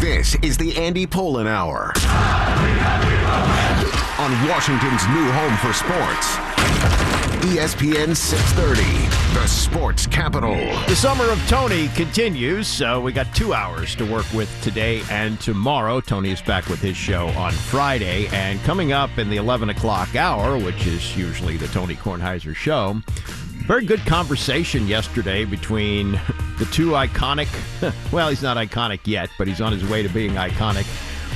This is the Andy Pollin Hour on Washington's new home for sports. ESPN 630, the sports capital. The summer of Tony continues, so we got 2 hours to work with today and tomorrow. Tony is back with his show on Friday, and coming up in the 11 o'clock hour, which is usually the Tony Kornheiser show, very good conversation yesterday between the two iconic, well, he's not iconic yet, but he's on his way to being iconic,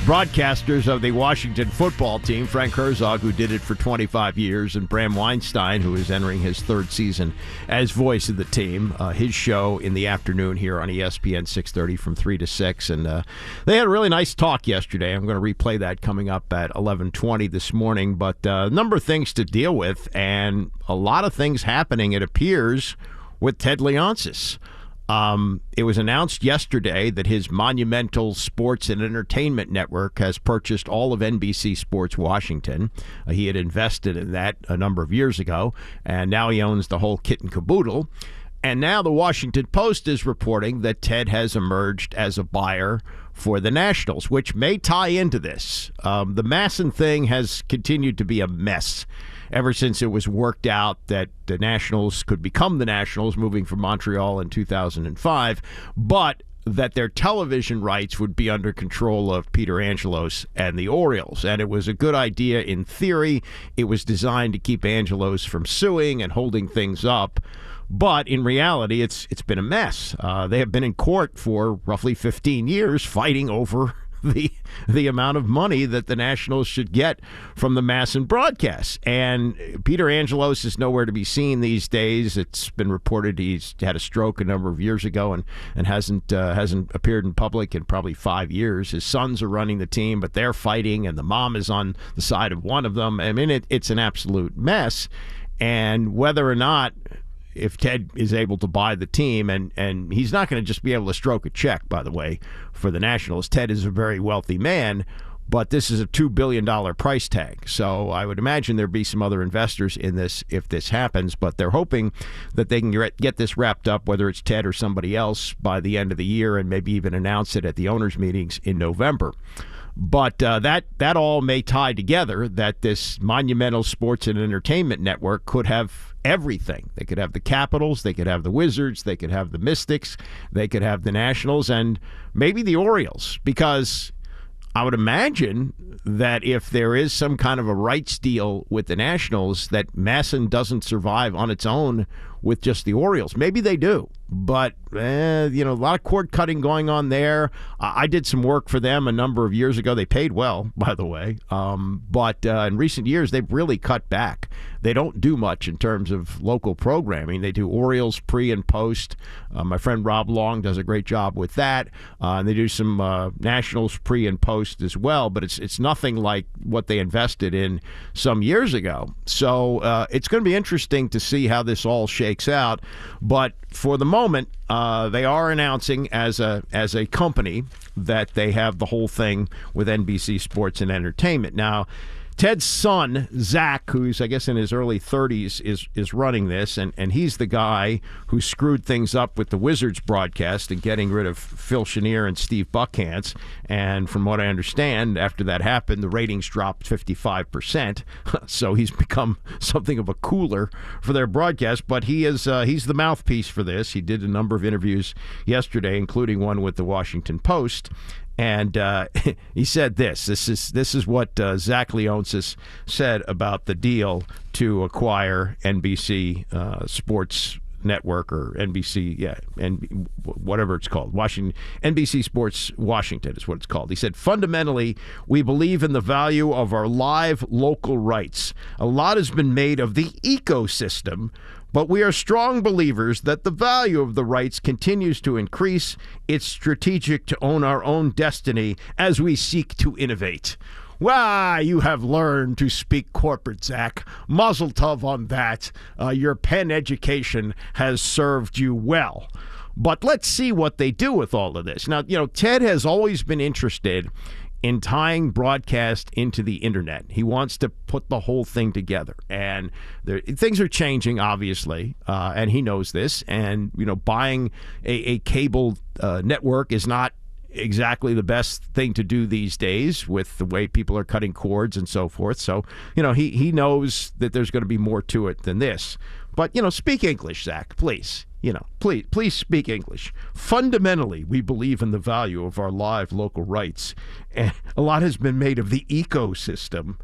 broadcasters of the Washington football team, Frank Herzog, who did it for 25 years, and Bram Weinstein, who is entering his third season as voice of the team. His show in the afternoon here on ESPN 630 from 3 to 6. And they had a really nice talk yesterday. I'm going to replay that coming up at 11:20 this morning. But a number of things to deal with, and a lot of things happening, it appears, with Ted Leonsis. It was announced yesterday that his monumental sports and entertainment network has purchased all of NBC Sports Washington. He had invested in that a number of years ago, and now he owns the whole kit and caboodle. And now the Washington Post is reporting that Ted has emerged as a buyer for the Nationals, which may tie into this. The Masson thing has continued to be a mess ever since it was worked out that the Nationals could become the Nationals, moving from Montreal in 2005, but that their television rights would be under control of Peter Angelos and the Orioles. And it was a good idea in theory. It was designed to keep Angelos from suing and holding things up. But in reality, it's been a mess. They have been in court for roughly 15 years fighting over the amount of money that the Nationals should get from the Masson broadcasts. And Peter Angelos is nowhere to be seen these days. It's been reported he's had a stroke a number of years ago and hasn't appeared in public in probably 5 years. His sons are running the team, but they're fighting, and the mom is on the side of one of them. I mean, it's an absolute mess. And whether or not, if Ted is able to buy the team, and he's not going to just be able to stroke a check, by the way, for the Nationals. Ted is a very wealthy man, but this is a $2 billion price tag. So I would imagine there'd be some other investors in this if this happens, but they're hoping that they can get this wrapped up, whether it's Ted or somebody else, by the end of the year, and maybe even announce it at the owners' meetings in November. But that all may tie together, that this monumental sports and entertainment network could have everything. They could have the Capitals, they could have the Wizards, they could have the Mystics, they could have the Nationals, and maybe the Orioles, because I would imagine that if there is some kind of a rights deal with the Nationals, that Masson doesn't survive on its own with just the Orioles. Maybe they do, but a lot of cord cutting going on there. I did some work for them a number of years ago. They paid well, by the way, but in recent years they've really cut back. They don't do much in terms of local programming. They do Orioles pre and post. My friend Rob Long does a great job with that. And they do some Nationals pre and post as well, but it's nothing like what they invested in some years ago. So it's going to be interesting to see how this all shakes out. But for the moment, they are announcing as a company that they have the whole thing with NBC Sports and Entertainment. Now, Ted's son, Zach, who's, I guess, in his early 30s, is running this, and he's the guy who screwed things up with the Wizards broadcast and getting rid of Phil Chenier and Steve Buckhantz. And from what I understand, after that happened, the ratings dropped 55%. So he's become something of a cooler for their broadcast. But he's the mouthpiece for this. He did a number of interviews yesterday, including one with the Washington Post. And he said this. This is what Zach Leonsis said about the deal to acquire NBC Sports Network, or NBC, and whatever it's called. NBC Sports Washington is what it's called. He said, fundamentally, we believe in the value of our live local rights. A lot has been made of the ecosystem, but we are strong believers that the value of the rights continues to increase. It's strategic to own our own destiny as we seek to innovate. Well, you have learned to speak corporate, Zach. Mazel tov on that. Your Penn education has served you well. But let's see what they do with all of this. Now, Ted has always been interested in tying broadcast into the internet. He wants to put the whole thing together. And things are changing, obviously, and he knows this. And, buying a cable network is not exactly the best thing to do these days with the way people are cutting cords and so forth. So, he knows that there's going to be more to it than this. But, speak English, Zach, please. Please speak English. Fundamentally, we believe in the value of our live local rights. And a lot has been made of the ecosystem.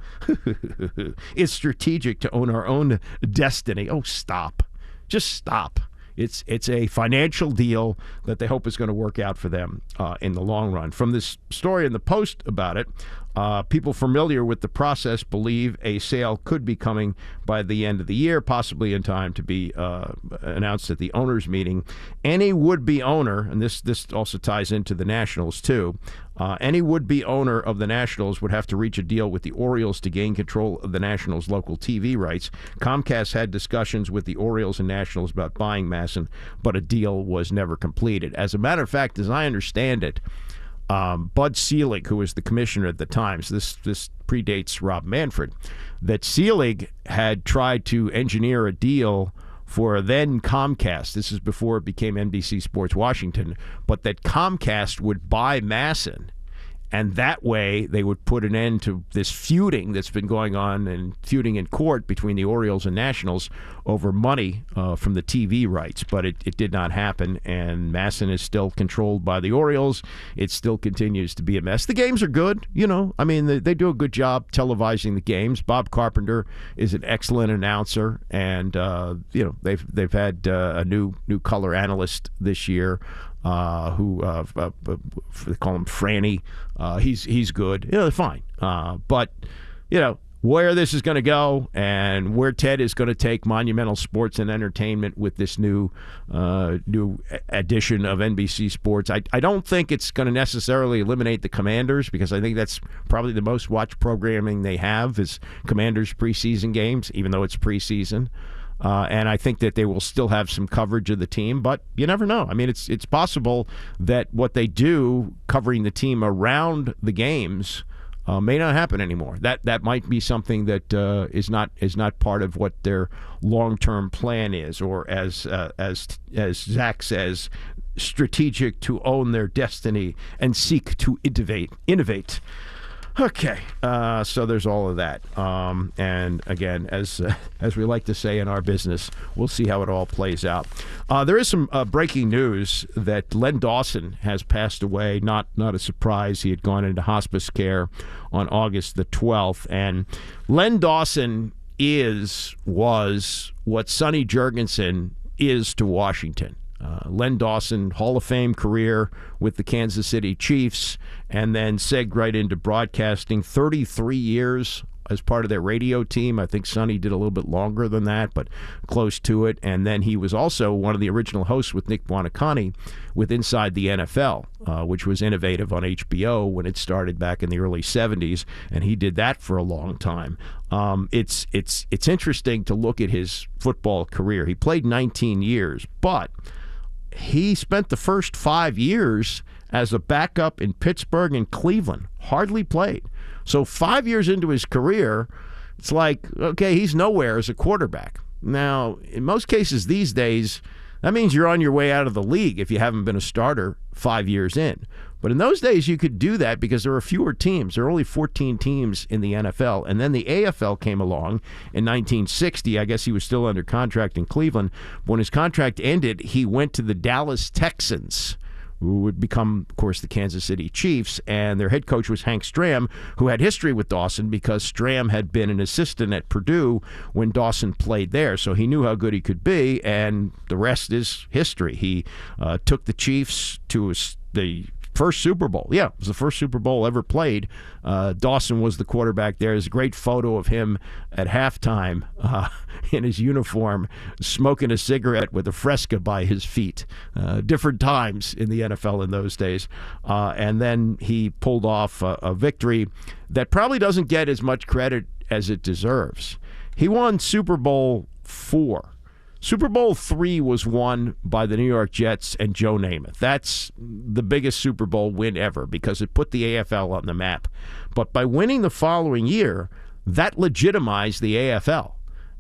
It's strategic to own our own destiny. Oh, stop. Just stop. It's a financial deal that they hope is going to work out for them in the long run. From this story in the Post about it, people familiar with the process believe a sale could be coming by the end of the year, possibly in time to be announced at the owners' meeting. Any would-be owner, and this also ties into the Nationals too, any would-be owner of the Nationals would have to reach a deal with the Orioles to gain control of the Nationals' local TV rights. Comcast had discussions with the Orioles and Nationals about buying Masson, but a deal was never completed. As a matter of fact, as I understand it, Bud Selig, who was the commissioner at the time, so this predates Rob Manfred, that Selig had tried to engineer a deal for then Comcast. This is before it became NBC Sports Washington, but that Comcast would buy Masson, and that way they would put an end to this feuding that's been going on and feuding in court between the Orioles and Nationals over money from the TV rights. But it did not happen, and Masson is still controlled by the Orioles. It still continues to be a mess. The games are good, they do a good job televising the games. Bob Carpenter is an excellent announcer, and they've had a new color analyst this year. Who they call him Franny. He's good. They're fine. But where this is going to go and where Ted is going to take Monumental Sports and Entertainment with this new edition of NBC Sports, I don't think it's going to necessarily eliminate the Commanders, because I think that's probably the most watched programming they have is Commanders preseason games, even though it's preseason. And I think that they will still have some coverage of the team, but you never know. It's possible that what they do covering the team around the games may not happen anymore. That might be something that is not part of what their long-term plan is, or as Zach says, strategic to own their destiny and seek to innovate. Okay, so there's all of that. And again, as we like to say in our business, we'll see how it all plays out. There is some breaking news that Len Dawson has passed away. Not a surprise. He had gone into hospice care on August the 12th. And Len Dawson was what Sonny Jurgensen is to Washington. Len Dawson, Hall of Fame career with the Kansas City Chiefs, and then segged right into broadcasting. 33 years as part of their radio team. I think Sonny did a little bit longer than that, but close to it. And then he was also one of the original hosts with Nick Buoniconti with Inside the NFL, which was innovative on HBO when it started back in the early 70s, and he did that for a long time. It's interesting to look at his football career. He played 19 years, but he spent the first 5 years as a backup in Pittsburgh and Cleveland. Hardly played. So 5 years into his career, it's like, okay, he's nowhere as a quarterback. Now, in most cases these days, that means you're on your way out of the league if you haven't been a starter 5 years in. But in those days, you could do that because there were fewer teams. There were only 14 teams in the NFL. And then the AFL came along in 1960. I guess he was still under contract in Cleveland. When his contract ended, he went to the Dallas Texans, who would become, of course, the Kansas City Chiefs. And their head coach was Hank Stram, who had history with Dawson because Stram had been an assistant at Purdue when Dawson played there. So he knew how good he could be, and the rest is history. He took the Chiefs to the first Super Bowl. Yeah, it was the first Super Bowl ever played. Dawson was the quarterback there. There's a great photo of him at halftime in his uniform, smoking a cigarette with a Fresca by his feet. Different times in the NFL in those days. And then he pulled off a victory that probably doesn't get as much credit as it deserves. He won Super Bowl IV. Super Bowl III was won by the New York Jets and Joe Namath. That's the biggest Super Bowl win ever because it put the AFL on the map. But by winning the following year, that legitimized the AFL.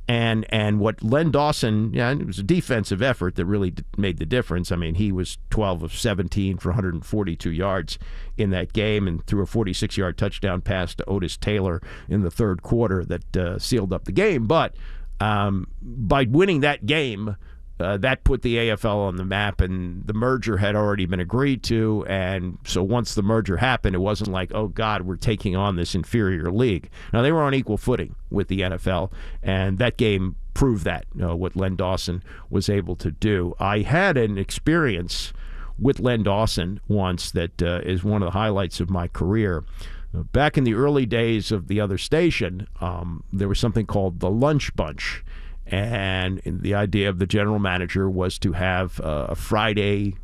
And what Len Dawson, it was a defensive effort that really made the difference. I mean, he was 12 of 17 for 142 yards in that game and threw a 46-yard touchdown pass to Otis Taylor in the third quarter that sealed up the game. But by winning that game, that put the AFL on the map, and the merger had already been agreed to. And so once the merger happened, it wasn't like, oh, God, we're taking on this inferior league. Now, they were on equal footing with the NFL, and that game proved that, what Len Dawson was able to do. I had an experience with Len Dawson once that is one of the highlights of my career. Back in the early days of the other station, there was something called the Lunch Bunch. And the idea of the general manager was to have a Friday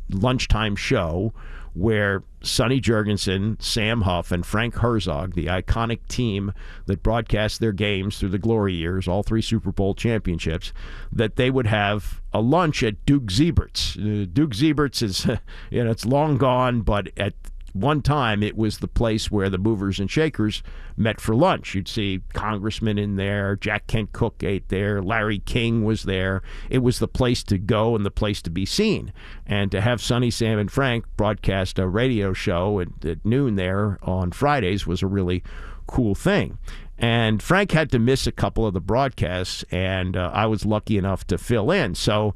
lunchtime show where Sonny Jurgensen, Sam Huff, and Frank Herzog, the iconic team that broadcast their games through the glory years, all 3 Super Bowl championships, that they would have a lunch at Duke Ziebert's. Duke Ziebert's is, it's long gone, but at one time it was the place where the movers and shakers met for lunch. You'd see congressmen in there, Jack Kent Cooke ate there, Larry King was there. It was the place to go and the place to be seen. And to have Sonny, Sam, and Frank broadcast a radio show at noon there on Fridays was a really cool thing. And Frank had to miss a couple of the broadcasts, and I was lucky enough to fill in. So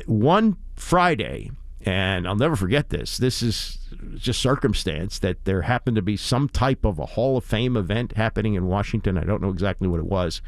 one Friday, and I'll never forget this. This is just circumstance that there happened to be some type of a Hall of Fame event happening in Washington. I don't know exactly what it was.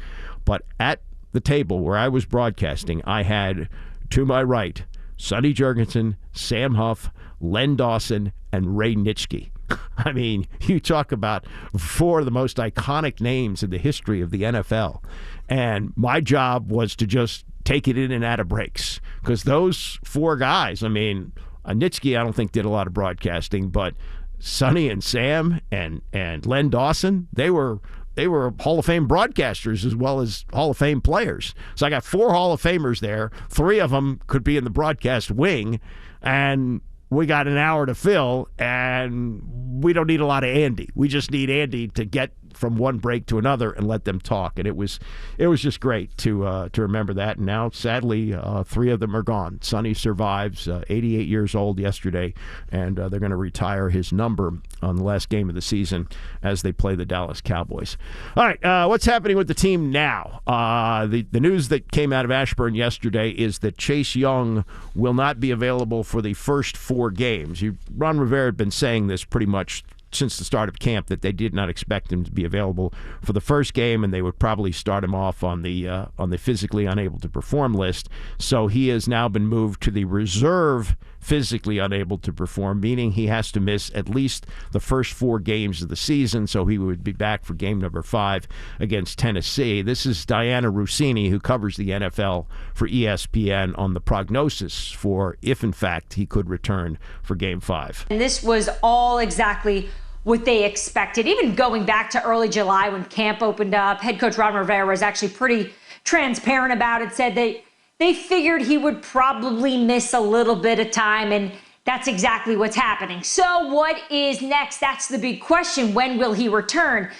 But at the table where I was broadcasting, I had, to my right, Sonny Jurgensen, Sam Huff, Len Dawson, and Ray Nitschke. I mean, you talk about 4 of the most iconic names in the history of the NFL. And my job was to just take it in and out of breaks, because those 4 guys, I mean, Nitschke I don't think did a lot of broadcasting, but Sonny and Sam and Len Dawson, they were Hall of Fame broadcasters as well as Hall of Fame players. So I got 4 Hall of Famers there. 3 of them could be in the broadcast wing, and we got an hour to fill, and we don't need a lot of Andy. We just need Andy to get from one break to another and let them talk. And it was just great to remember that. And now, sadly, 3 of them are gone. Sonny survives, 88 years old yesterday, and they're going to retire his number on the last game of the season as they play the Dallas Cowboys. All right, what's happening with the team now? The news that came out of Ashburn yesterday is that Chase Young will not be available for the first 4 games. Ron Rivera had been saying this pretty much since the start of camp, that they did not expect him to be available for the first game, and they would probably start him off on the physically unable to perform list. So he has now been moved to the reserve physically unable to perform, meaning he has to miss at least the first 4 games of the season, so he would be back for game number 5 against Tennessee. This is Diana Rossini, who covers the NFL for ESPN, on the prognosis for if, in fact, he could return for game 5. And this was all exactly what they expected. Even going back to early July when camp opened up, head coach Ron Rivera was actually pretty transparent about it, said they figured he would probably miss a little bit of time, and that's exactly what's happening. So what is next? That's the big question. When will he return?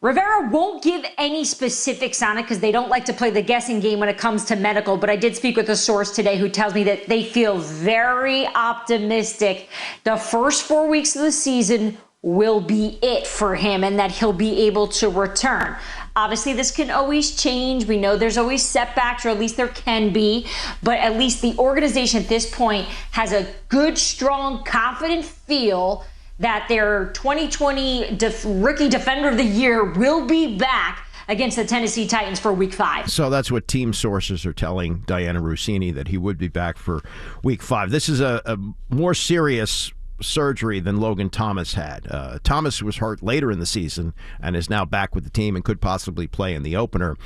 Rivera won't give any specifics on it because they don't like to play the guessing game when it comes to medical, but I did speak with a source today who tells me that they feel very optimistic the first 4 weeks of the season will be it for him and that he'll be able to return. Obviously, this can always change. We know there's always setbacks, or at least there can be, but at least the organization at this point has a good, strong, confident feel that their 2020 Rookie Defender of the Year will be back against the Tennessee Titans for Week 5. So that's what team sources are telling Diana Rossini, that he would be back for Week 5. This is a more serious surgery than Logan Thomas had. Thomas was hurt later in the season and is now back with the team and could possibly play in the opener.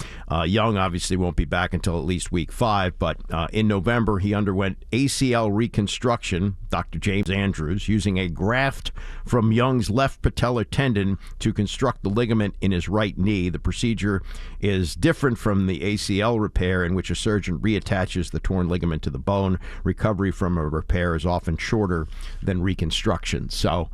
Young obviously won't be back until at least Week 5, but in November he underwent ACL reconstruction, Dr. James Andrews, using a graft from Young's left patellar tendon to construct the ligament in his right knee. The procedure is different from the ACL repair, in which a surgeon reattaches the torn ligament to the bone. Recovery from a repair is often shorter than reconstruction. reconstruction. So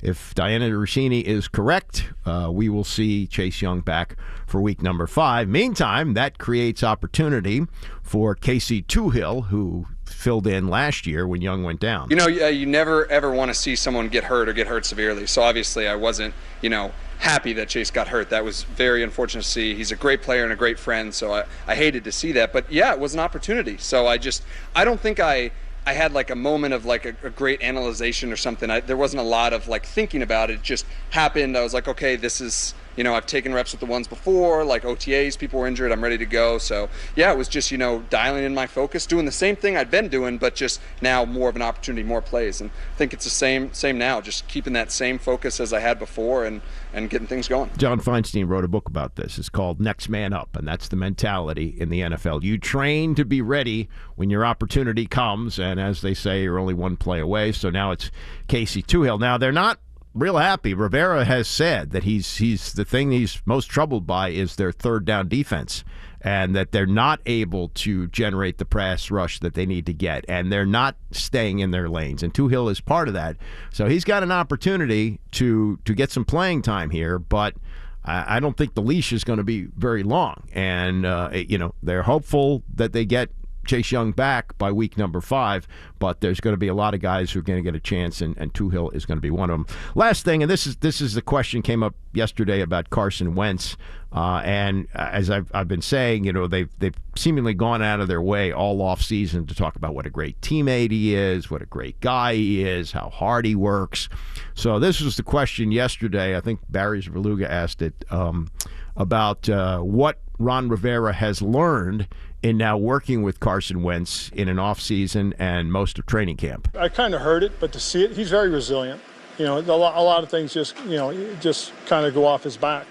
if Diana Rossini is correct, we will see Chase Young back for week number 5. Meantime, that creates opportunity for Casey Toohill, who filled in last year when Young went down. You never ever want to see someone get hurt severely. So obviously I wasn't, happy that Chase got hurt. That was very unfortunate to see. He's a great player and a great friend, so I hated to see that. But yeah, it was an opportunity. So I don't think I had like a moment of like a great analyzation or something. There wasn't a lot of like thinking about it. It just happened. I was like, okay, this is, I've taken reps with the ones before, like OTAs, people were injured, I'm ready to go. So yeah, it was just, dialing in my focus, doing the same thing I'd been doing, but just now more of an opportunity, more plays. And I think it's the same now, just keeping that same focus as I had before and getting things going. John Feinstein wrote a book about this. It's called Next Man Up, and that's the mentality in the NFL. You train to be ready when your opportunity comes, and as they say, you're only one play away. So now it's Casey Toohill. Now, they're not real happy. Rivera has said that he's the thing he's most troubled by is their third down defense, and that they're not able to generate the pass rush that they need to get, and they're not staying in their lanes, and Toohill is part of that. So he's got an opportunity to get some playing time here, but I don't think the leash is going to be very long, and they're hopeful that they get Chase Young back by week number 5, but there's going to be a lot of guys who are going to get a chance, and Toohill is going to be one of them. Last thing, and this is the question came up yesterday about Carson Wentz, and as I've been saying, they've seemingly gone out of their way all off season to talk about what a great teammate he is, what a great guy he is, how hard he works. So this was the question yesterday. I think Barry Zerluga asked it about what Ron Rivera has learned in now working with Carson Wentz in an offseason and most of training camp. I kind of heard it, but to see it, he's very resilient. A lot of things just kind of go off his back.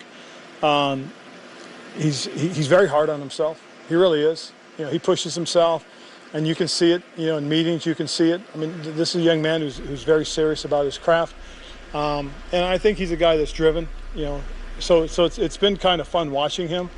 He's very hard on himself. He really is. He pushes himself, and you can see it. In meetings, you can see it. I mean, this is a young man who's very serious about his craft, and I think he's a guy that's driven. So it's been kind of fun watching him.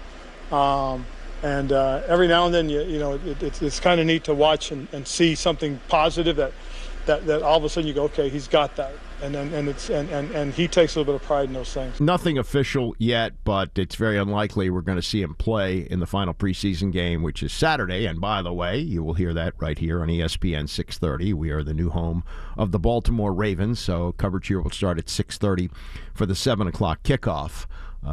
And every now and then, it's kind of neat to watch and see something positive that all of a sudden you go, okay, he's got that, and he takes a little bit of pride in those things. Nothing official yet, but it's very unlikely we're going to see him play in the final preseason game, which is Saturday. And by the way, you will hear that right here on ESPN 630. We are the new home of the Baltimore Ravens, so coverage here will start at 6:30 for the 7 o'clock kickoff.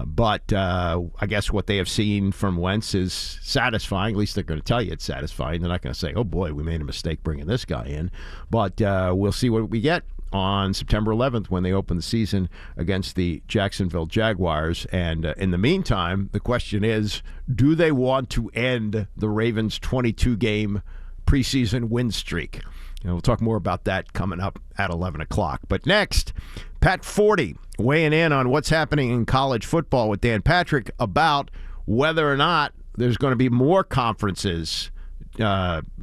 But I guess what they have seen from Wentz is satisfying. At least they're going to tell you it's satisfying. They're not going to say, oh, boy, we made a mistake bringing this guy in. But we'll see what we get on September 11th when they open the season against the Jacksonville Jaguars. And in the meantime, the question is, do they want to end the Ravens' 22-game preseason win streak? We'll talk more about that coming up at 11 o'clock. But next, Pat Forty weighing in on what's happening in college football with Dan Patrick about whether or not there's going to be more conferences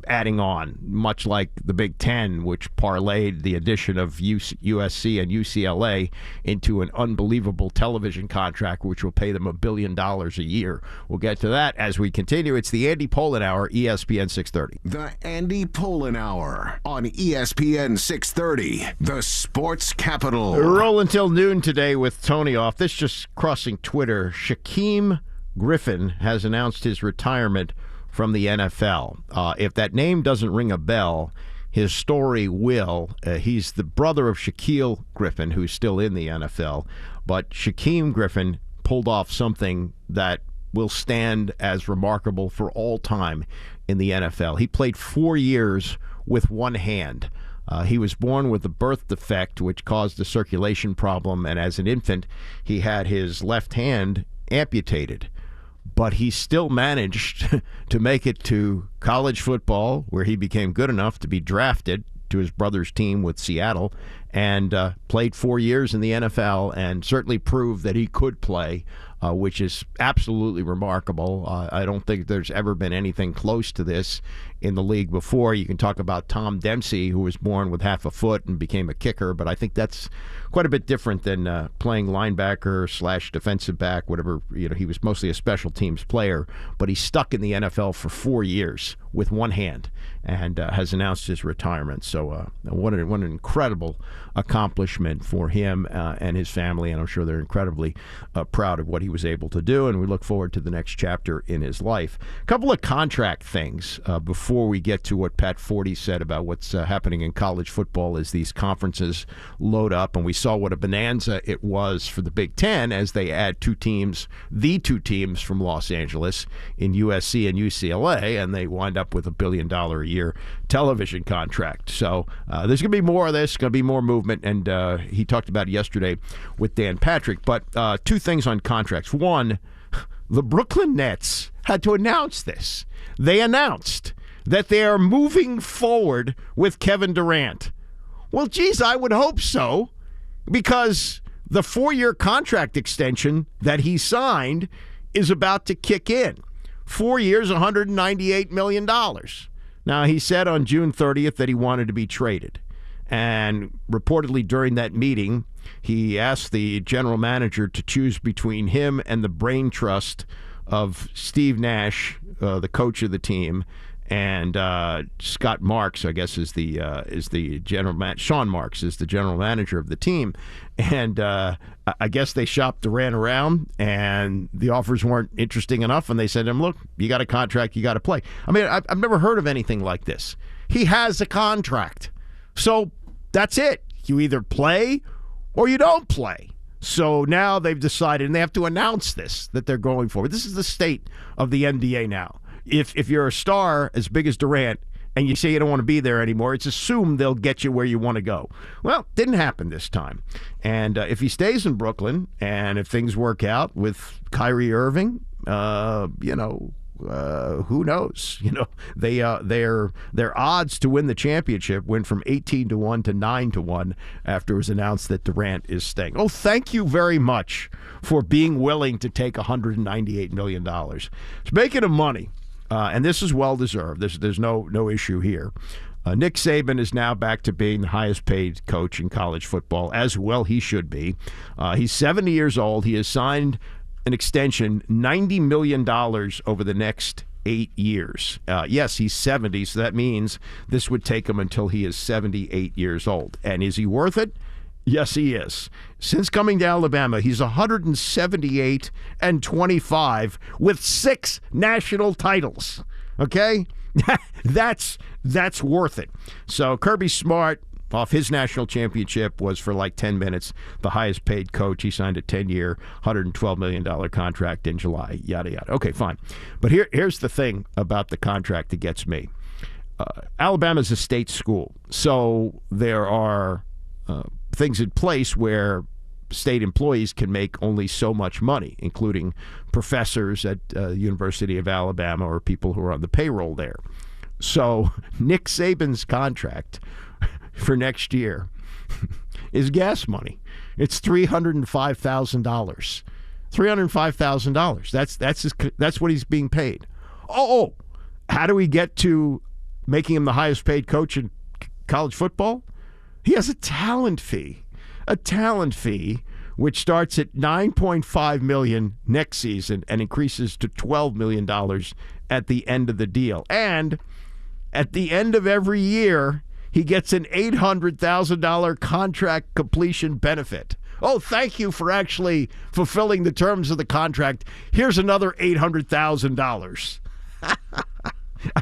adding on, much like the Big Ten, which parlayed the addition of USC and UCLA into an unbelievable television contract, which will pay them $1 billion a year. We'll get to that as we continue. It's the Andy Pollin Hour, ESPN 630. The Andy Pollin Hour on ESPN 630, the sports capital. Roll until noon today with Tony off. This just crossing Twitter. Shaquem Griffin has announced his retirement from the NFL. If that name doesn't ring a bell, his story will. He's the brother of Shaquille Griffin, who's still in the NFL. But Shaquem Griffin pulled off something that will stand as remarkable for all time in the NFL. He played 4 years with one hand. He was born with a birth defect, which caused a circulation problem, and as an infant, he had his left hand amputated. But he still managed to make it to college football, where he became good enough to be drafted to his brother's team with Seattle, and played 4 years in the NFL and certainly proved that he could play, which is absolutely remarkable. I don't think there's ever been anything close to this in the league before. You can talk about Tom Dempsey, who was born with half a foot and became a kicker, but I think that's quite a bit different than playing linebacker / defensive back, whatever. He was mostly a special teams player, but he stuck in the NFL for 4 years with one hand and has announced his retirement. So what an incredible accomplishment for him and his family, and I'm sure they're incredibly proud of what he was able to do, and we look forward to the next chapter in his life. A couple of contract things before we get to what Pat Forty said about what's happening in college football as these conferences load up, and we saw what a bonanza it was for the Big Ten as they add the two teams from Los Angeles in USC and UCLA, and they wind up with $1 billion a year television contract. So there's going to be more of this, going to be more movement, and he talked about it yesterday with Dan Patrick. But two things on contracts. One, the Brooklyn Nets had to announce this. They announced that they are moving forward with Kevin Durant. Well, geez, I would hope so, because the 4-year contract extension that he signed is about to kick in. 4 years, $198 million. Now, he said on June 30th that he wanted to be traded. And reportedly during that meeting, he asked the general manager to choose between him and the brain trust of Steve Nash, the coach of the team, and Scott Marks, I guess, is the general man. Sean Marks is the general manager of the team, and I guess they shopped Durant around, and the offers weren't interesting enough, and they said to him, "Look, you got a contract, you got to play." I mean, I've never heard of anything like this. He has a contract, so that's it. You either play or you don't play. So now they've decided, and they have to announce this, that they're going forward. This is the state of the NBA now. If you're a star as big as Durant and you say you don't want to be there anymore, it's assumed they'll get you where you want to go. Well, didn't happen this time. And if he stays in Brooklyn and if things work out with Kyrie Irving, who knows? Their odds to win the championship went from 18-1 to 9-1 after it was announced that Durant is staying. Oh, thank you very much for being willing to take $198 million. Speaking of money, and this is well deserved. There's no issue here. Nick Saban is now back to being the highest paid coach in college football, as well he should be. He's 70 years old. He has signed an extension, $90 million over the next 8 years. Yes, he's 70, so that means this would take him until he is 78 years old. And is he worth it? Yes, he is. Since coming to Alabama, he's 178-25 with 6 national titles. Okay? That's worth it. So Kirby Smart, off his national championship, was for like 10 minutes the highest paid coach. He signed a 10-year, $112 million contract in July, yada, yada. Okay, fine. But here's the thing about the contract that gets me. Alabama's a state school, so there are things in place where state employees can make only so much money, including professors at the University of Alabama or people who are on the payroll there. So Nick Saban's contract for next year is gas money. It's $305,000. $305,000. That's what he's being paid. Oh, how do we get to making him the highest paid coach in college football? He has a talent fee, which starts at $9.5 million next season and increases to $12 million at the end of the deal. And at the end of every year, he gets an $800,000 contract completion benefit. Oh, thank you for actually fulfilling the terms of the contract. Here's another $800,000.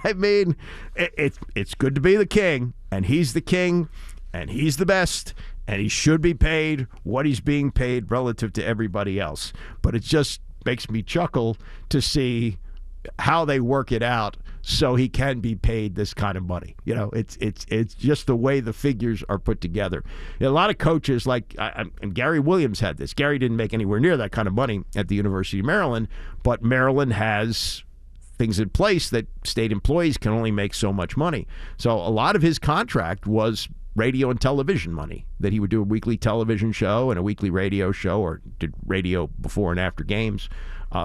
I mean, it's good to be the king, and he's the king, and he's the best, and he should be paid what he's being paid relative to everybody else. But it just makes me chuckle to see how they work it out so he can be paid this kind of money. You know, it's just the way the figures are put together. A lot of coaches, like and Gary Williams had this. Gary didn't make anywhere near that kind of money at the University of Maryland, but Maryland has things in place that state employees can only make so much money. So a lot of his contract was radio and television money, that he would do a weekly television show and a weekly radio show, or did radio before and after games.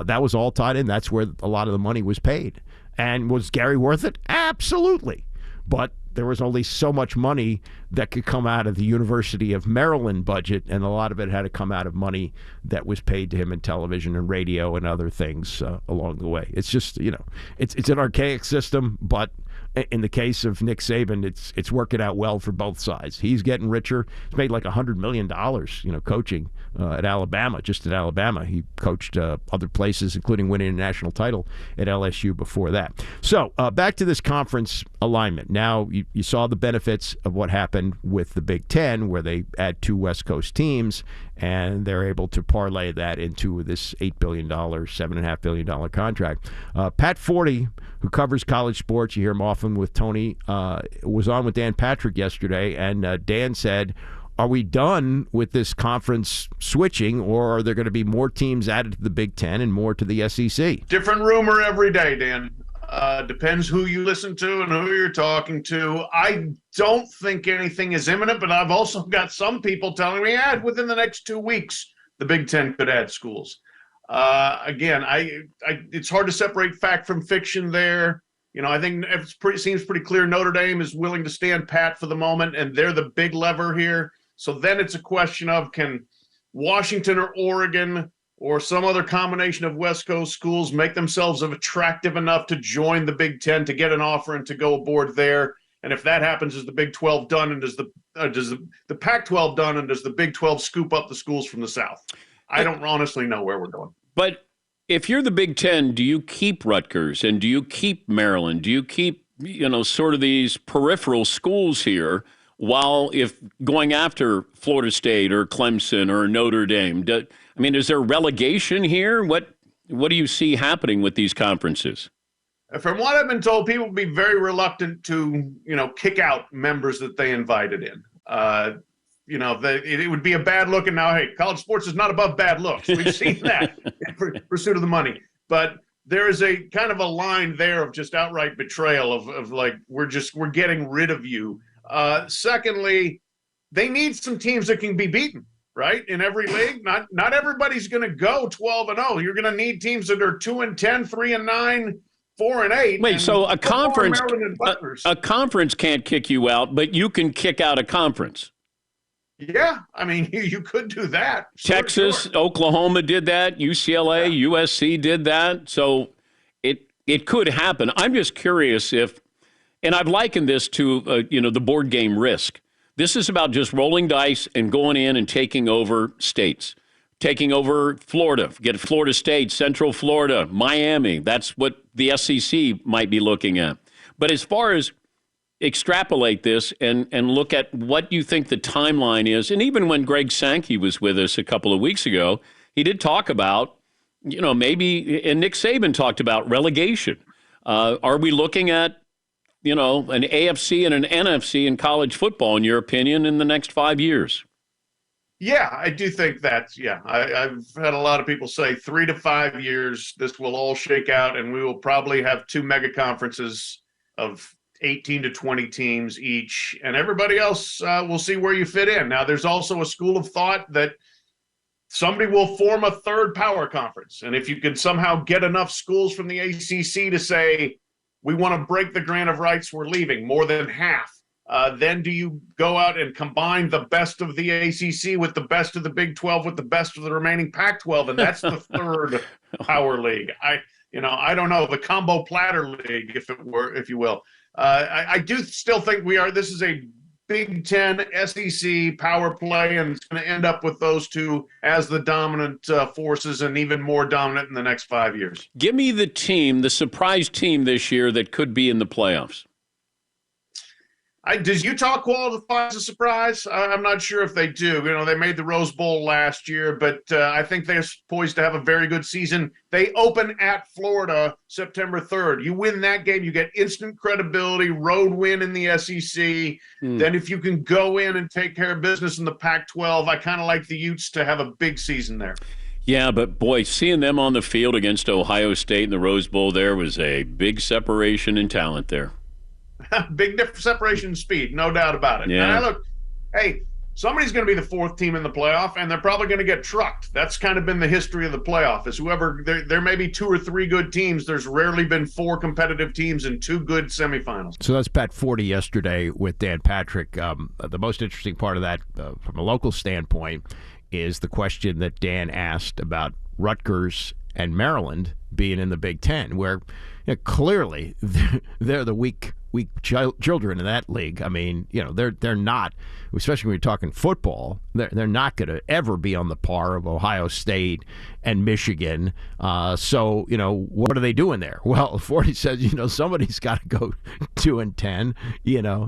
That was all tied in. That's where a lot of the money was paid. And was Gary worth it? Absolutely. But there was only so much money that could come out of the University of Maryland budget, and a lot of it had to come out of money that was paid to him in television and radio and other things along the way. It's just, it's an archaic system, but in the case of Nick Saban, it's working out well for both sides. He's getting richer. He's made like $100 million, coaching at Alabama, just at Alabama. He coached other places, including winning a national title at LSU before that. So back to this conference alignment. Now, you saw the benefits of what happened with the Big Ten, where they add 2 West Coast teams, and they're able to parlay that into this $8 billion, $7.5 billion contract. Pat Forty, who covers college sports, you hear him often with Tony, was on with Dan Patrick yesterday, and Dan said, are we done with this conference switching, or are there going to be more teams added to the Big Ten and more to the SEC? Different rumor every day, Dan. Depends who you listen to and who you're talking to. I don't think anything is imminent, but I've also got some people telling me, within the next 2 weeks, the Big Ten could add schools. Again, it's hard to separate fact from fiction there. I think it seems pretty clear Notre Dame is willing to stand pat for the moment, and they're the big lever here. So then it's a question of, can Washington or Oregon or some other combination of West Coast schools make themselves attractive enough to join the Big Ten, to get an offer and to go aboard there? And if that happens, is the Big 12 done, and does the Pac-12 done, and does the Big 12 scoop up the schools from the South? I don't honestly know where we're going. But if you're the Big Ten, do you keep Rutgers, and do you keep Maryland? Do you keep, sort of these peripheral schools here, while if going after Florida State or Clemson or Notre Dame? Is there relegation here? What do you see happening with these conferences? From what I've been told, people would be very reluctant to, kick out members that they invited in. It would be a bad look. And now, hey, college sports is not above bad looks. We've seen that in pursuit of the money. But there is a kind of a line there of just outright betrayal of like, we're getting rid of you. Secondly, they need some teams that can be beaten, right? In every league. Not everybody's going to go 12-0. You're going to need teams that are 2-10, 3-9, 4-8. Wait, so a conference can't kick you out, but you can kick out a conference. Yeah, you could do that. Texas, Oklahoma did that. UCLA, USC did that. So it could happen. I'm just curious if, and I've likened this to, the board game Risk. This is about just rolling dice and going in and taking over states, taking over Florida, get Florida State, Central Florida, Miami. That's what the SEC might be looking at. But as far as extrapolate this and look at what you think the timeline is, and even when Greg Sankey was with us a couple of weeks ago, he did talk about, maybe, and Nick Saban talked about relegation. Are we looking at, an AFC and an NFC in college football, in your opinion, in the next 5 years? Yeah, I do think that's, I've had a lot of people say 3 to 5 years, this will all shake out, and we will probably have 2 mega conferences of 18 to 20 teams each, and everybody else will see where you fit in. Now, there's also a school of thought that somebody will form a third power conference. And if you could somehow get enough schools from the ACC to say, we want to break the grant of rights, we're leaving, more than half, then do you go out and combine the best of the ACC with the best of the Big 12 with the best of the remaining Pac-12, and that's the third power league. I don't know, the combo platter league, if you will. I do still think this is a Big Ten SEC power play, and it's going to end up with those two as the dominant forces, and even more dominant in the next 5 years. Give me the surprise team this year that could be in the playoffs. Does Utah qualify as a surprise? I'm not sure if they do. They made the Rose Bowl last year, but I think they're poised to have a very good season. They open at Florida September 3rd. You win that game, you get instant credibility, road win in the SEC. Then if you can go in and take care of business in the Pac-12, I kind of like the Utes to have a big season there. Yeah, but boy, seeing them on the field against Ohio State in the Rose Bowl, there was a big separation in talent there. Big separation in speed, no doubt about it. Yeah. And I look, hey, somebody's going to be the fourth team in the playoff, and they're probably going to get trucked. That's kind of been the history of the playoff. Is whoever there may be 2 or 3 good teams. There's rarely been 4 competitive teams and 2 good semifinals. So that's Pat 40 yesterday with Dan Patrick. The most interesting part of that, from a local standpoint, is the question that Dan asked about Rutgers and Maryland being in the Big Ten, where clearly they're the weak children in that league. I mean, they're not, especially when you're talking football, they're not going to ever be on the par of Ohio State and Michigan. So, what are they doing there? Well, 40 says, somebody's got to go 2-10,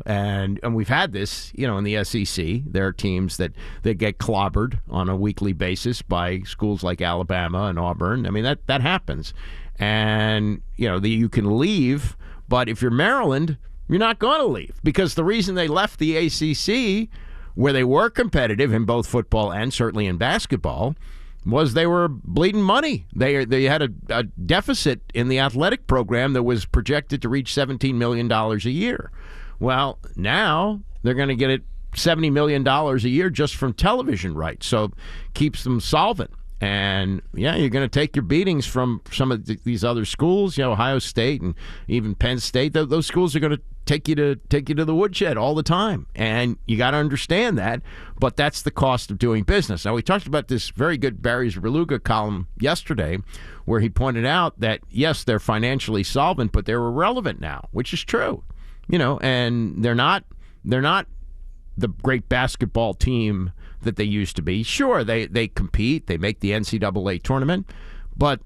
and we've had this, in the SEC. There are teams that get clobbered on a weekly basis by schools like Alabama and Auburn. I mean, that happens. And, you can leave, but if you're Maryland, you're not going to leave, because the reason they left the ACC, where they were competitive in both football and certainly in basketball, was they were bleeding money. They had a deficit in the athletic program that was projected to reach $17 million a year. Well, now they're going to get it $70 million a year just from television rights, so keeps them solvent. And, you're going to take your beatings from some of these other schools, Ohio State and even Penn State. Those schools are going to take you to the woodshed all the time. And you got to understand that. But that's the cost of doing business. Now, we talked about this very good Barry Zerbeluga column yesterday, where he pointed out that, yes, they're financially solvent, but they're irrelevant now, which is true. And they're not the great basketball team that they used to be. Sure, they compete, they make the NCAA tournament, but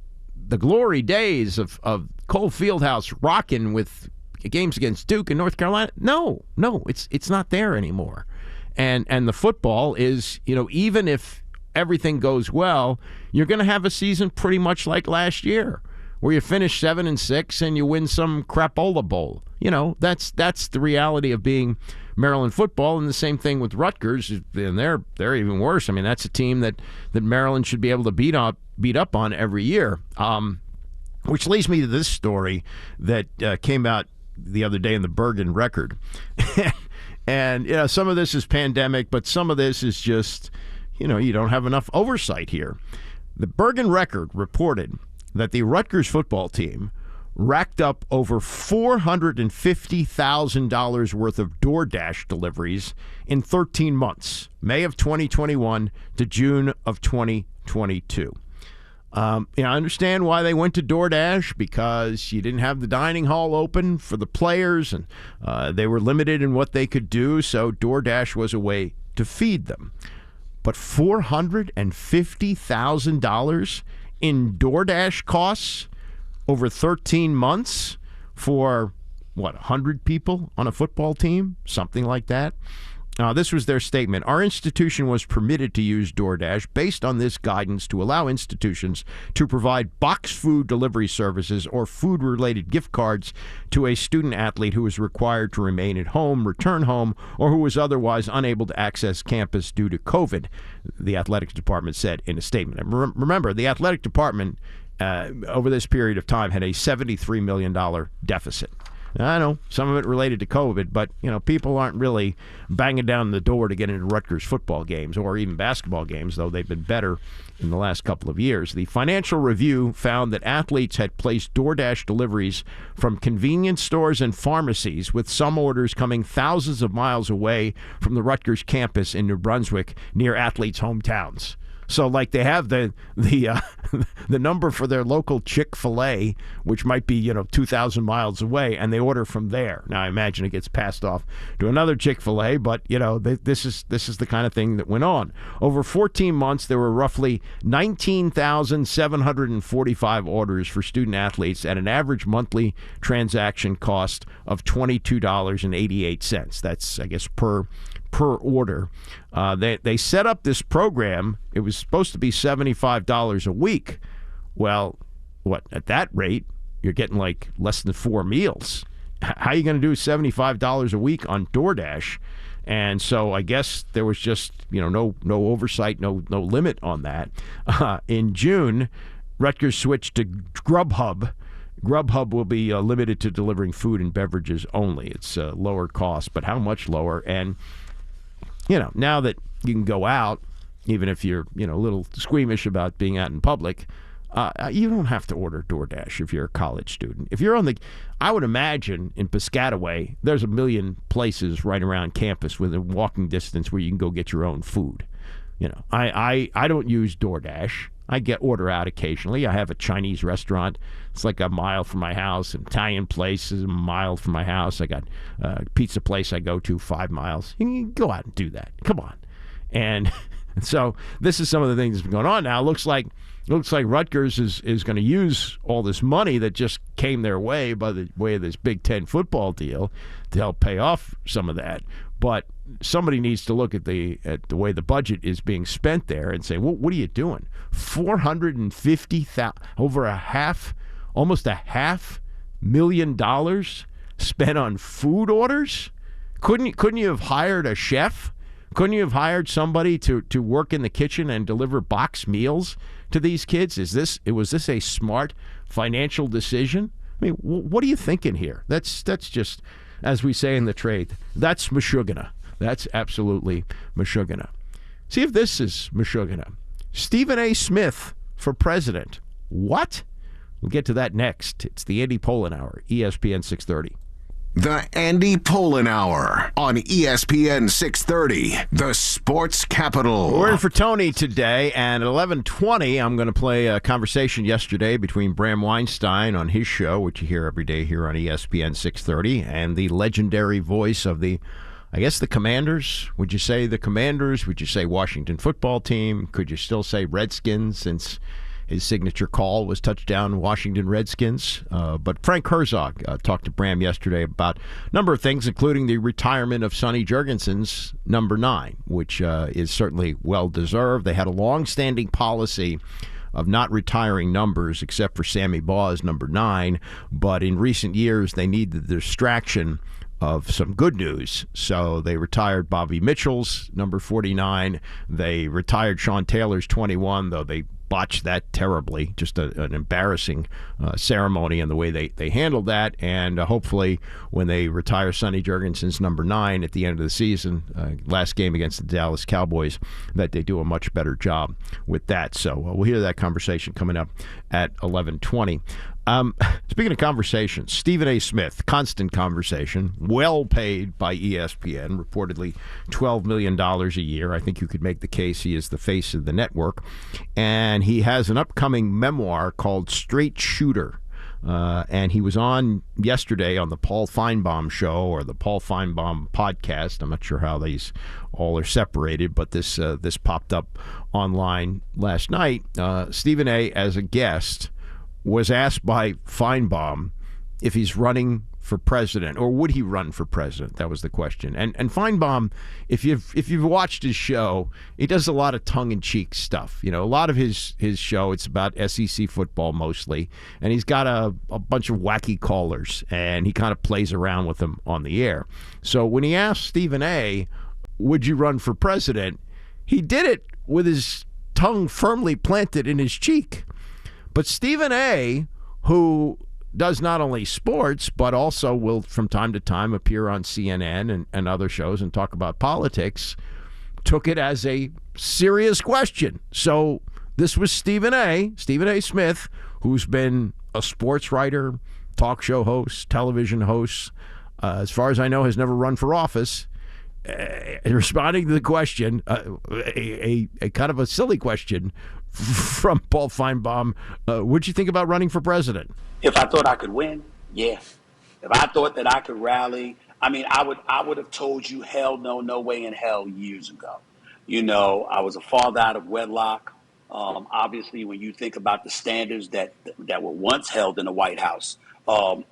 the glory days of Cole Fieldhouse rocking with games against Duke and North Carolina, no, it's not there anymore. And the football is, even if everything goes well, you're going to have a season pretty much like last year, where you finish 7-6 and you win some crapola bowl. That's the reality of being Maryland football, and the same thing with Rutgers, and they're even worse. I mean, that's a team that Maryland should be able to beat up on every year. Which leads me to this story that came out the other day in the Bergen Record, and some of this is pandemic, but some of this is just you don't have enough oversight here. The Bergen Record reported that the Rutgers football team racked up over $450,000 worth of DoorDash deliveries in 13 months, May of 2021 to June of 2022. I understand why they went to DoorDash, because you didn't have the dining hall open for the players, and they were limited in what they could do, so DoorDash was a way to feed them. But $450,000 in DoorDash costs over 13 months for, 100 people on a football team? Something like that. This was their statement. Our institution was permitted to use DoorDash based on this guidance to allow institutions to provide box food delivery services or food-related gift cards to a student athlete who was required to remain at home, return home, or who was otherwise unable to access campus due to COVID, the athletics department said in a statement. And remember, the athletic department over this period of time had a $73 million deficit. I know some of it related to COVID, but people aren't really banging down the door to get into Rutgers football games or even basketball games, though they've been better in the last couple of years. The Financial Review found that athletes had placed DoorDash deliveries from convenience stores and pharmacies, with some orders coming thousands of miles away from the Rutgers campus in New Brunswick, near athletes' hometowns. So, like, they have the number for their local Chick-fil-A, which might be 2,000 miles away, and they order from there. Now, I imagine it gets passed off to another Chick-fil-A, but this is the kind of thing that went on. Over 14 months, there were roughly 19,745 orders for student athletes at an average monthly transaction cost of $22.88. That's, I guess, per order. They set up this program. It was supposed to be $75 a week. Well, at that rate, you're getting like less than 4 meals. How are you going to do $75 a week on DoorDash? And so I guess there was just no oversight, no limit on that. In June, Rutgers switched to Grubhub, Grubhub will be limited to delivering food and beverages only. It's lower cost, but how much lower? And, now that you can go out, even if you're, a little squeamish about being out in public, you don't have to order DoorDash if you're a college student. If you're I would imagine in Piscataway, there's a million places right around campus within walking distance where you can go get your own food. I don't use DoorDash. I order out occasionally. I have a Chinese restaurant. It's like a mile from my house. An Italian place is a mile from my house. I got a pizza place I go to 5 miles. You can go out and do that. Come on. And so this is some of the things that's been going on now. It looks like Rutgers is going to use all this money that just came their way by the way of this Big Ten football deal to help pay off some of that. But somebody needs to look at the way the budget is being spent there and say, well, what are you doing? $450,000, almost a $500,000 spent on food orders? Couldn't you have hired a chef? Couldn't you have hired somebody to work in the kitchen and deliver box meals to these kids? Was this a smart financial decision? I mean, what are you thinking here? That's just, as we say in the trade, that's mashugana. That's absolutely mashugana. See if this is mashugana. Stephen A. Smith for president. What? We'll get to that next. It's the Andy Pollin Hour, ESPN 630. The Andy Pollin Hour on ESPN 630, the sports capital. We're in for Tony today, and at 11:20, I'm going to play a conversation yesterday between Bram Weinstein on his show, which you hear every day here on ESPN 630, and the legendary voice of the Commanders. Would you say the Commanders? Would you say Washington football team? Could you still say Redskins since his signature call was touchdown Washington Redskins? But Frank Herzog talked to Bram yesterday about a number of things, including the retirement of Sonny Jurgensen's number 9, which is certainly well-deserved. They had a long-standing policy of not retiring numbers except for Sammy Baugh's number 9, but in recent years they need the distraction of some good news. So they retired Bobby Mitchell's number 49. They retired Sean Taylor's 21, though they botched that terribly. Just an embarrassing ceremony and the way they handled that. And hopefully when they retire Sonny Jurgensen's number 9 at the end of the season, last game against the Dallas Cowboys, that they do a much better job with that. So we'll hear that conversation coming up at 11:20. Speaking of conversations, Stephen A. Smith, constant conversation, well paid by ESPN, reportedly $12 million a year. I think you could make the case he is the face of the network. And he has an upcoming memoir called Straight Shooter. And he was on yesterday on the Paul Feinbaum show or the Paul Feinbaum podcast. I'm not sure how these all are separated, but this popped up online last night. Stephen A., as a guest, was asked by Feinbaum if he's running for president, or would he run for president? That was the question. And Feinbaum, if you've watched his show, he does a lot of tongue-in-cheek stuff. A lot of his show, it's about SEC football mostly, and he's got a bunch of wacky callers, and he kind of plays around with them on the air. So when he asked Stephen A., would you run for president, he did it with his tongue firmly planted in his cheek. But Stephen A., who does not only sports, but also will from time to time appear on CNN and other shows and talk about politics, took it as a serious question. So this was Stephen A. Smith, who's been a sports writer, talk show host, television host, as far as I know, has never run for office, responding to the question, a kind of a silly question from Paul Feinbaum. What'd you think about running for president? If I thought I could win, yes. If I thought that I could rally, I would have told you hell no way in hell years ago. I was a father out of wedlock. Obviously, when you think about the standards that were once held in the White House, I'm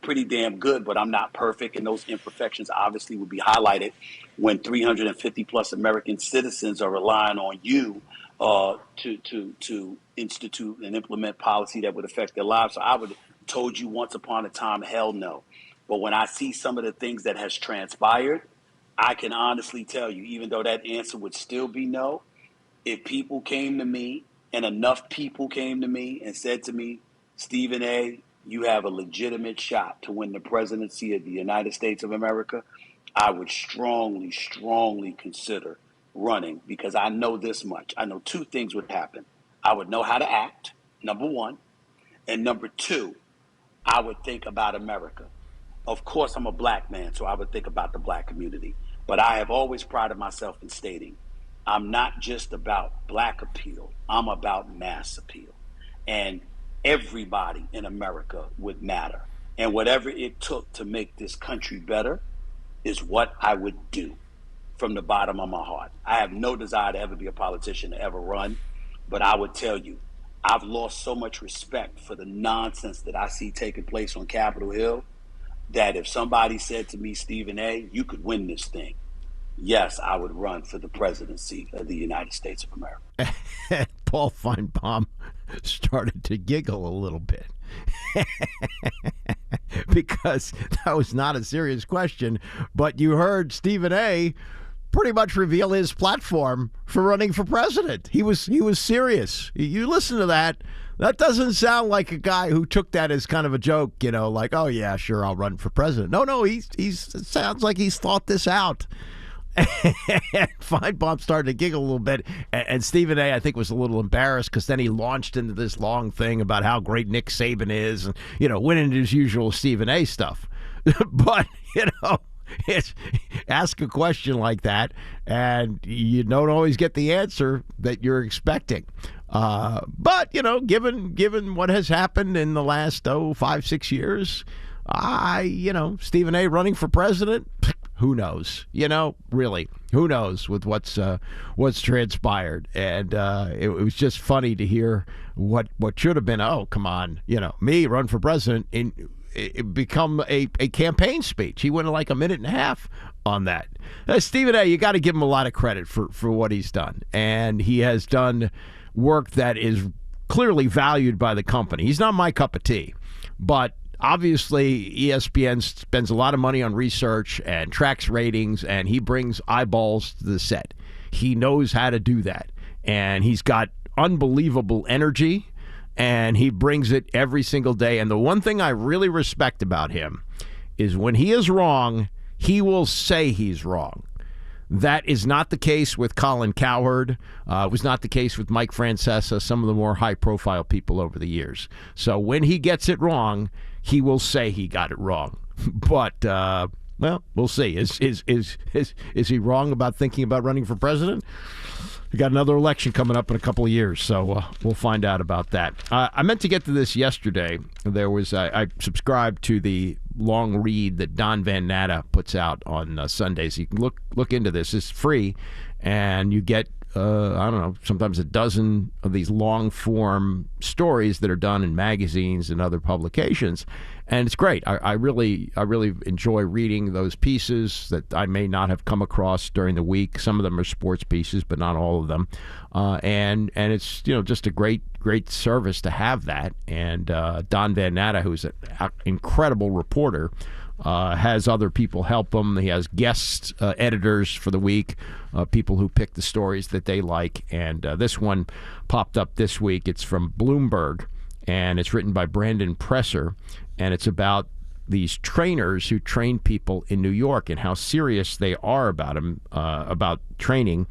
pretty damn good, but I'm not perfect, and those imperfections obviously would be highlighted when 350 plus American citizens are relying on you to institute and implement policy that would affect their lives. So I would have told you once upon a time, hell no. But when I see some of the things that has transpired, I can honestly tell you, even though that answer would still be no, if people came to me and enough people came to me and said to me, Stephen A., you have a legitimate shot to win the presidency of the United States of America. I would strongly, strongly consider running, because I know this much. I know two things would happen. I would know how to act, number one. And number two, I would think about America. Of course, I'm a black man, so I would think about the black community. But I have always prided myself in stating, I'm not just about black appeal. I'm about mass appeal. And everybody in America would matter. And whatever it took to make this country better is what I would do from the bottom of my heart. I have no desire to ever be a politician, to ever run. But I would tell you, I've lost so much respect for the nonsense that I see taking place on Capitol Hill that if somebody said to me, Stephen A., you could win this thing, yes, I would run for the presidency of the United States of America. Paul Feinbaum started to giggle a little bit because that was not a serious question, but you heard Stephen A. pretty much reveal his platform for running for president. He was serious. You listen to that. That doesn't sound like a guy who took that as kind of a joke, like, oh yeah, sure, I'll run for president. No, it sounds like he's thought this out. And Feinbaum started to giggle a little bit, and Stephen A., I think, was a little embarrassed because then he launched into this long thing about how great Nick Saban is and, went into his usual Stephen A. stuff. But, it's, ask a question like that, and you don't always get the answer that you're expecting. But, given what has happened in the last, 5-6 years, Stephen A. running for president, who knows? Really, who knows with what's transpired? And it was just funny to hear what should have been. Oh, come on, me run for president. It become a campaign speech. He went like a minute and a half on that. Stephen A., you got to give him a lot of credit for what he's done, and he has done work that is clearly valued by the company. He's not my cup of tea, but obviously, ESPN spends a lot of money on research and tracks ratings, and he brings eyeballs to the set. He knows how to do that, and he's got unbelievable energy, and he brings it every single day. And the one thing I really respect about him is when he is wrong, he will say he's wrong. That is not the case with Colin Cowherd. It was not the case with Mike Francesa, some of the more high-profile people over the years. So when he gets it wrong, he will say he got it wrong. But, we'll see. Is he wrong about thinking about running for president? We got another election coming up in a couple of years, so we'll find out about that. I meant to get to this yesterday. There was I subscribed to the long read that Don Van Natta puts out on Sundays. You can look into this. It's free, and you get sometimes a dozen of these long-form stories that are done in magazines and other publications, and it's great. I really enjoy reading those pieces that I may not have come across during the week. Some of them are sports pieces, but not all of them, and it's just a great service to have that. And Don Van Natta, who's an incredible reporter, has other people help him. He has guest editors for the week, people who pick the stories that they like. And this one popped up this week. It's from Bloomberg, and it's written by Brandon Presser, and it's about these trainers who train people in New York and how serious they are about training.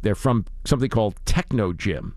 They're from something called Techno Gym.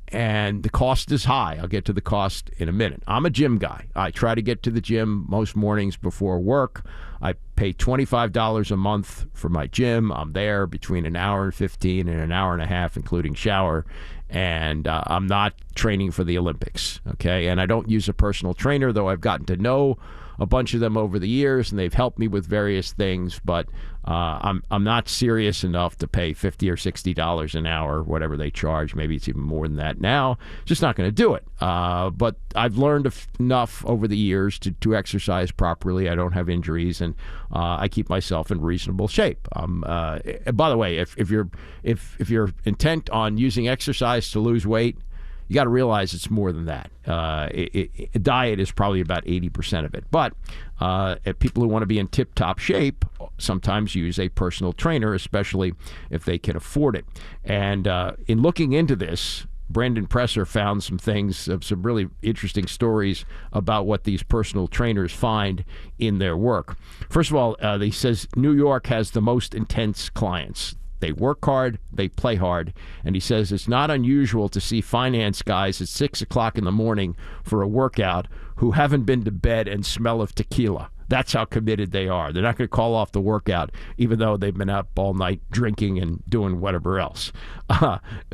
And the cost is high. I'll get to the cost in a minute. I'm a gym guy. I try to get to the gym most mornings before work. I pay $25 a month for my gym. I'm there between an hour and 15 and an hour and a half, including shower. And I'm not training for the Olympics, okay? And I don't use a personal trainer, though I've gotten to know a bunch of them over the years, and they've helped me with various things. But I'm not serious enough to pay $50 or $60 an hour, whatever they charge. Maybe it's even more than that now. Just not going to do it. But I've learned enough over the years to exercise properly. I don't have injuries, and I keep myself in reasonable shape. By the way, if you're intent on using exercise to lose weight, you got to realize it's more than that. Diet is probably about 80% of it. But people who want to be in tip-top shape sometimes use a personal trainer, especially if they can afford it. And in looking into this, Brandon Presser found some things, some really interesting stories about what these personal trainers find in their work. First of all, he says New York has the most intense clients. They work hard, they play hard, and he says it's not unusual to see finance guys at 6 o'clock in the morning for a workout who haven't been to bed and smell of tequila. That's how committed they are. They're not going to call off the workout, even though they've been up all night drinking and doing whatever else.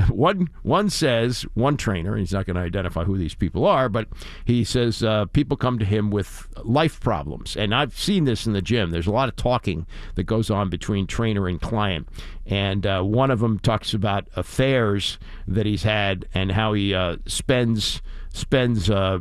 One says, one trainer, he's not going to identify who these people are, but he says people come to him with life problems. And I've seen this in the gym. There's a lot of talking that goes on between trainer and client. And one of them talks about affairs that he's had and how he spends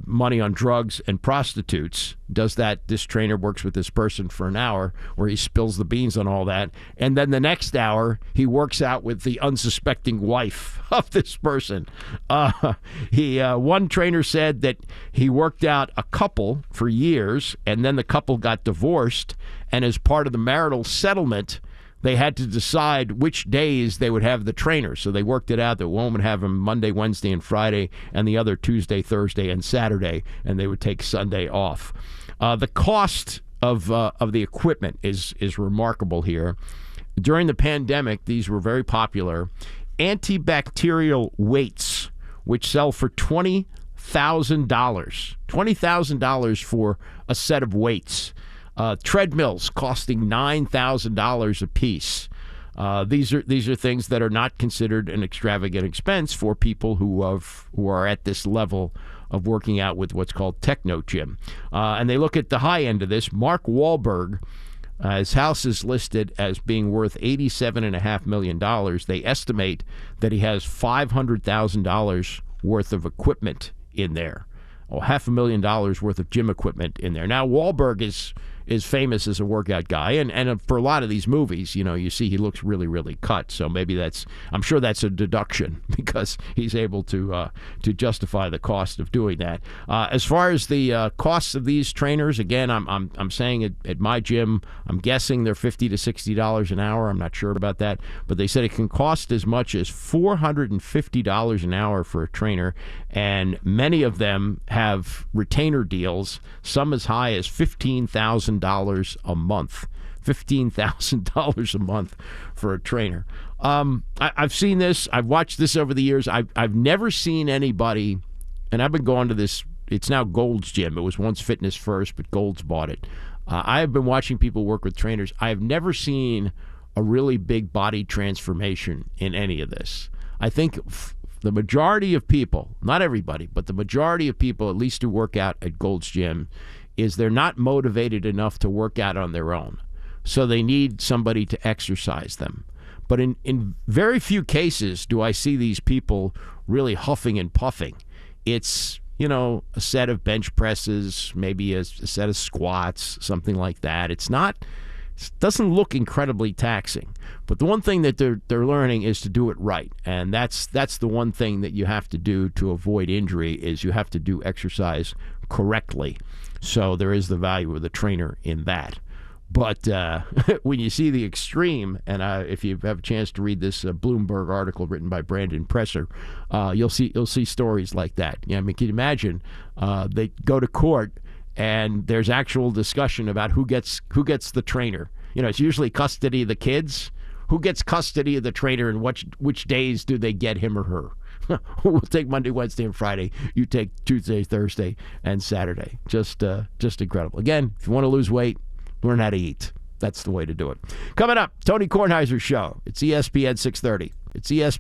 money on drugs and prostitutes. Does that? This trainer works with this person for an hour where he spills the beans on all that. And then the next hour, he works out with the unsuspecting wife of this person. One trainer said that he worked out a couple for years, and then the couple got divorced. And as part of the marital settlement, they had to decide which days they would have the trainer. So they worked it out that one would have him Monday, Wednesday, and Friday, and the other Tuesday, Thursday, and Saturday, and they would take Sunday off. The cost of the equipment is remarkable here. During the pandemic, these were very popular. Antibacterial weights, which sell for $20,000. $20,000 for a set of weights. Treadmills costing $9,000 a piece. These are things that are not considered an extravagant expense for people who are at this level of working out with what's called techno gym. And they look at the high end of this. Mark Wahlberg, his house is listed as being worth $87.5 million. They estimate that he has $500,000 worth of equipment in there. $500,000 worth of gym equipment in there. Now, Wahlberg is famous as a workout guy, and for a lot of these movies, you see he looks really, really cut. So maybe I'm sure that's a deduction because he's able to justify the cost of doing that. As far as the costs of these trainers, again, I'm saying at my gym, I'm guessing they're $50 to $60 an hour. I'm not sure about that, but they said it can cost as much as $450 an hour for a trainer, and many of them have retainer deals, some as high as $15,000 a month. $15,000 a month for a trainer. I've seen this. I've watched this over the years. I've never seen anybody, and I've been going to this, it's now Gold's Gym. It was once Fitness First, but Gold's bought it. I have been watching people work with trainers. I have never seen a really big body transformation in any of this. I think the majority of people, not everybody, but the majority of people, at least who work out at Gold's Gym, is they're not motivated enough to work out on their own. So they need somebody to exercise them. But in very few cases do I see these people really huffing and puffing. It's, a set of bench presses, maybe a set of squats, something like that. It doesn't look incredibly taxing. But the one thing that they're learning is to do it right. And that's the one thing that you have to do to avoid injury is you have to do exercise correctly. So there is the value of the trainer in that. But when you see the extreme, and if you have a chance to read this Bloomberg article written by Brandon Presser, you'll see stories like that. Can you imagine? They go to court, and there's actual discussion about who gets the trainer. It's usually custody of the kids. Who gets custody of the trainer, and which days do they get him or her? We'll take Monday, Wednesday, and Friday. You take Tuesday, Thursday, and Saturday. Just incredible. Again, if you want to lose weight, learn how to eat. That's the way to do it. Coming up, Tony Kornheiser's show. It's ESPN 630. It's ESPN.